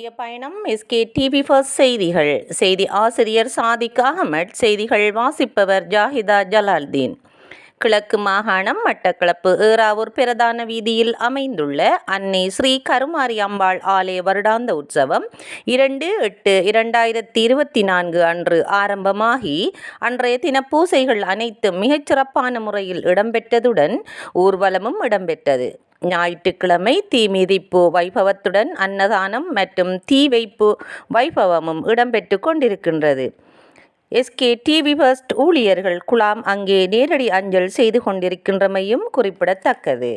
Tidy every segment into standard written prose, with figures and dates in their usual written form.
புதிய பயணம் SK TV first செய்திகள். செய்தி ஆசிரியர் சாதிக் அகமட். செய்திகள் வாசிப்பவர் ஜாஹிதா ஜலால்தீன். கிழக்கு மாகாணம் மட்டக்களப்பு ஏறாவூர் பிரதான வீதியில் அமைந்துள்ள அன்னை ஸ்ரீ கருமாரி அம்பாள் ஆலய வருடாந்த உற்சவம் 2/8/2024 அன்று ஆரம்பமாகி அன்றைய தின பூசைகள் அனைத்தும் மிகச்சிறப்பான முறையில் இடம்பெற்றதுடன் ஊர்வலமும் இடம்பெற்றது. ஞாயிற்றுக்கிழமை தீமிதிப்பு வைபவத்துடன் அன்னதானம் மற்றும் தீ வைப்பு வைபவமும் இடம்பெற்று கொண்டிருக்கின்றது. எஸ்கே டிவி ஃபர்ஸ்ட் ஊழியர்கள் குழாம் அங்கே நேரடி அஞ்சல் செய்து கொண்டிருக்கின்றமையும் குறிப்பிடத்தக்கது.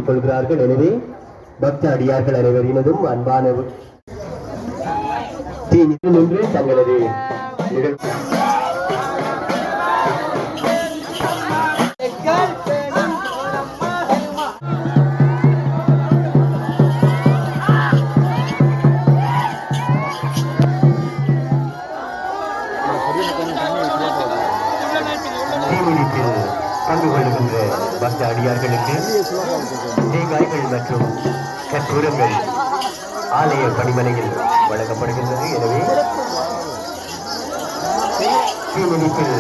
கொள்கிறார்கள். எனவே பக்த அடியார்கள் அனைவரினதும் அன்பான நின்று தங்களது பங்கு கொள்கின்ற பக்த அடியார்களுக்கு தேங்காய்கள் மற்றும் கற்பூரங்கள் ஆலய பணிமனையில் வழங்கப்படுகின்றது. எனவே தீமிதிப்பில்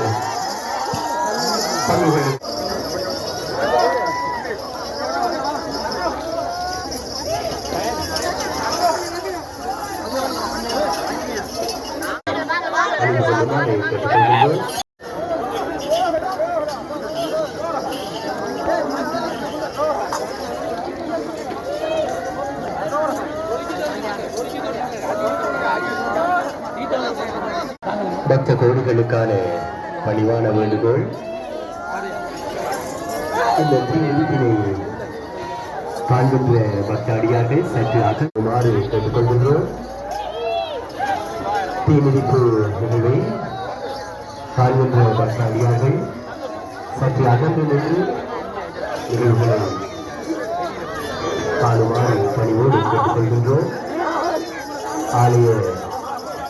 பங்கு கொள்ளும் பக்த கோடிகளுக்கான பணிவான வேண்டுகோள். இந்த தீமிதிப்பினை காண்கின்ற பக்த அடியார்கள் சற்று அகற்றுமாறு கேட்டுக்கொள்கின்றோம். தீமிதிப்பு நிகழ்வை காண்கின்ற பக்த அடியார்கள் சற்று அகன்று நின்று நிகழ்வுகளை காணுமாறு பணிவோடு கேட்டுக்கொள்கின்றோம். ஆலய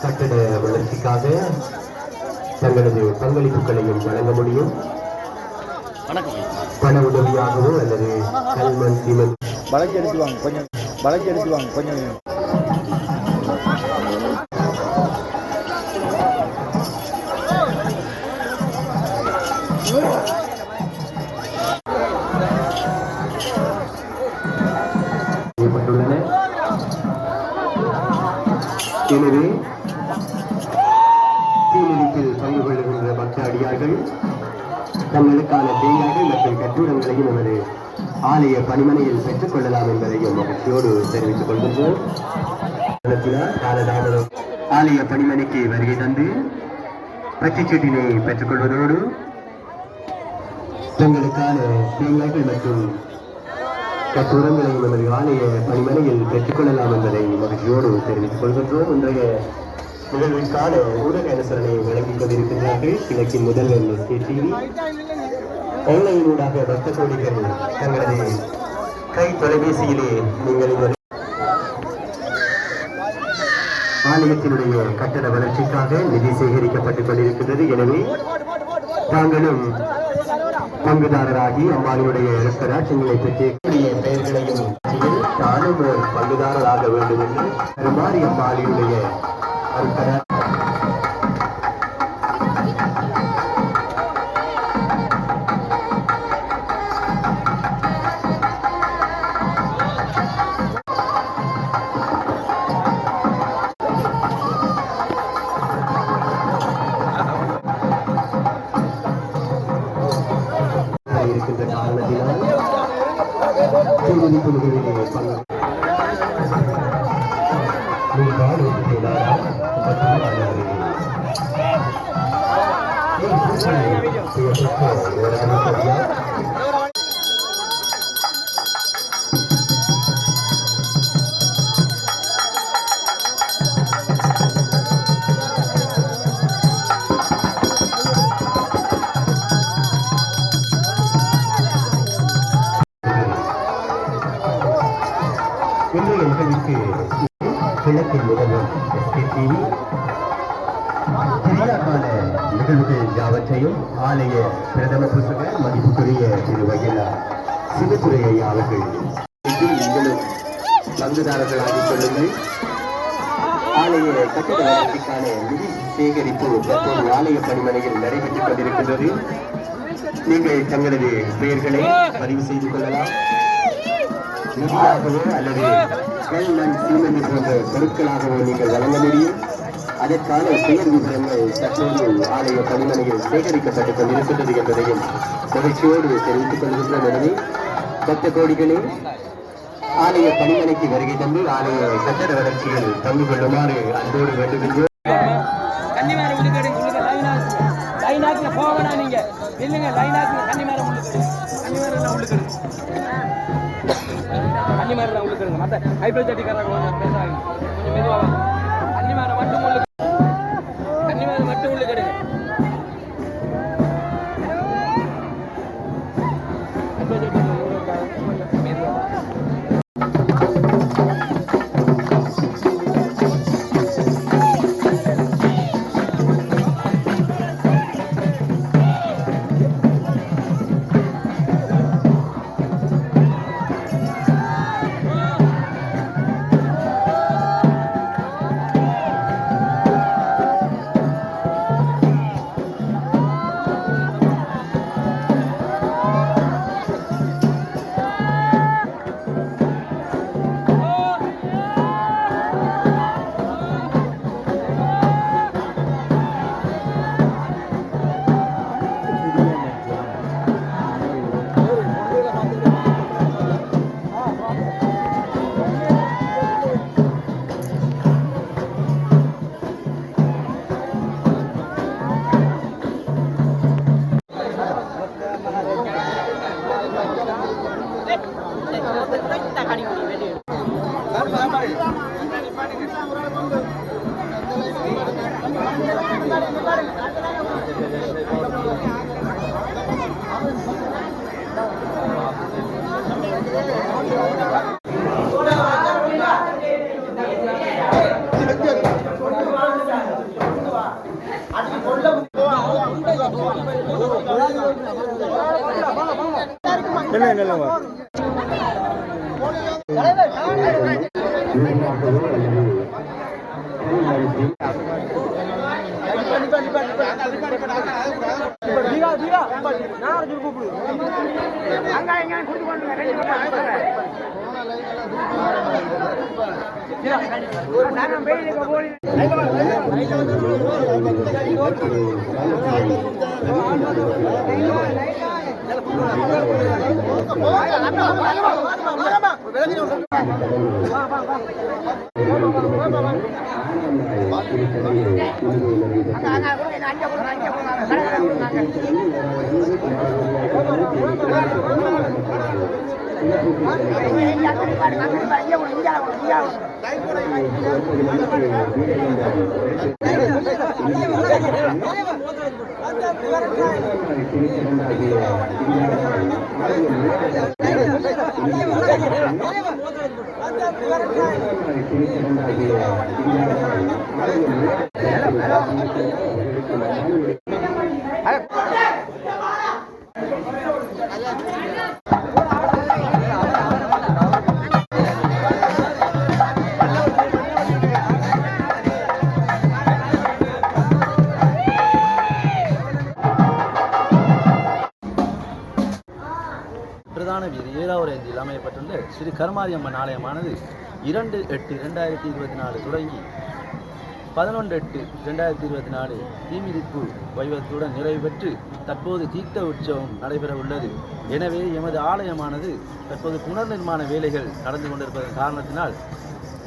கட்டட வளர்ச்சிக்காக தங்களது பங்களிப்புகளையும் வழங்க முடியும். பண உதவியாகவோ அல்லது கல்மண் சிமெண்ட் வழக்கு எடுத்துவாங்க கொஞ்சம் செய்யப்பட்டுள்ளன. எனவே தீமிதிப்பில் பங்கு கொள்ளுகின்ற பக்த அடியார்கள் தங்களுக்கான தேங்காய்கள் மற்றும் கட்டூரங்களையும் நமது ஆலய பணிமனையில் பெற்றுக் கொள்ளலாம் என்பதையும் மகிழ்ச்சியோடு தெரிவித்துக் கொள்கின்றோம். ஆலய பணிமனைக்கு வருகை தந்து பச்சைச்சீட்டினை பெற்றுக் கொள்வதோடு தங்களுக்கான தேங்காய்கள் மற்றும் கட்டூரங்களையும் நமது ஆலய பணிமனையில் பெற்றுக் கொள்ளலாம் என்பதை மகிழ்ச்சியோடு தெரிவித்துக் கொள்கின்றோம். இன்றைய நிகழ்விற்கான ஊடக அனுசரணையை வழங்கிக் கொண்டிருக்கின்றார்கள் கிழக்கின் முதல்வர் எஸ்கே டிவி. ஆன்லைனூடாக பக்த கோடிகள் தங்களது கை தொலைபேசியிலே நீங்கள் ஆலயத்தினுடைய கட்டட வளர்ச்சிக்காக நிதி சேகரிக்கப்பட்டுக் கொண்டிருக்கின்றது. எனவே தாங்களும் பங்குதாரராகி அம்மாளுடைய இரத்தராட்சங்களை பெற்றிய பெயர்களையும் தானும் பங்குதாரராக வேண்டும் என்று கருமாரி அம்மாளுடைய இருக்கின்ற காரணத்தினால் தீமிதிப்பு நிகழ்விலே பங்கு இன்றைய நிகழ்ச்சிக்கு எல்லாவற்றையும் ஆலய பிரதம புசுகர் மதிப்புக்குரிய திரு வகையிலா சிவத்துறை ஐயா அவர்கள் நீங்களும் பங்குதாரர்களாகிக் கொள்ளுங்கள். ஆலய கட்டிட வளர்ச்சிக்கான நிதி சேகரிப்பு தற்போது ஆலய பணிமனையில் நடைபெற்றுக் கொண்டிருக்கின்றது. நீங்கள் தங்களது பெயர்களை பதிவு செய்து கொள்ளலாம். நிதியாகவோ அல்லது கல் மண் சீமெண்ட் போன்ற பொருட்களாகவோ நீங்கள் வழங்க முடியும். அதற்கான பெயர் விவரங்கள் தற்போது ஆலய பணிமனையில் சேகரிக்கப்பட்டுக் கொண்டிருக்கின்றது என்பதையும் மகிழ்ச்சியோடு தெரிவித்துக் கொள்கின்றோம். எனவே பக்த கோடிகளே ஆலய பணிமனைக்கு வருகை தந்து ஆலய கட்டட வளர்ச்சியில் பங்கு கொள்ளுமாறு அன்போடு வேண்டுகின்றோம். பிரதான வீதி 7வது ரேஞ்சில் அமையப்பட்டுள்ள ஸ்ரீ கருமாரியம்மன் ஆலயமானது 2/8/2024 தொடங்கி 11/8/2024 தீமிதிப்பு வைபவத்துடன் நிறைவு பெற்று தற்போது தீர்த்த உற்சவம் நடைபெற உள்ளது. எனவே எமது ஆலயமானது தற்போது புனர் நிர்மாண வேலைகள் நடந்து கொண்டிருப்பதன் காரணத்தினால்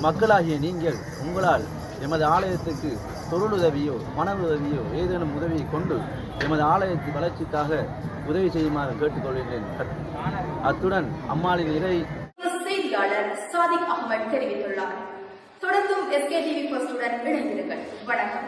மக்களாகிய நீங்கள் உங்களால் எமது ஆலயத்துக்கு பொருளுதவியோ மன உதவியோ ஏதேனும் உதவியை கொண்டு எமது ஆலயத்தின் வளர்ச்சிக்காக உதவி செய்யுமாறு கேட்டுக்கொள்கின்றேன். அத்துடன் அம்மாளின் இறை செய்தியாளர் சாதிக் அகமது தெரிவித்துள்ளார். தொடர்ந்தும் SK TV First உடன் இணைந்திருங்கள். வணக்கம்.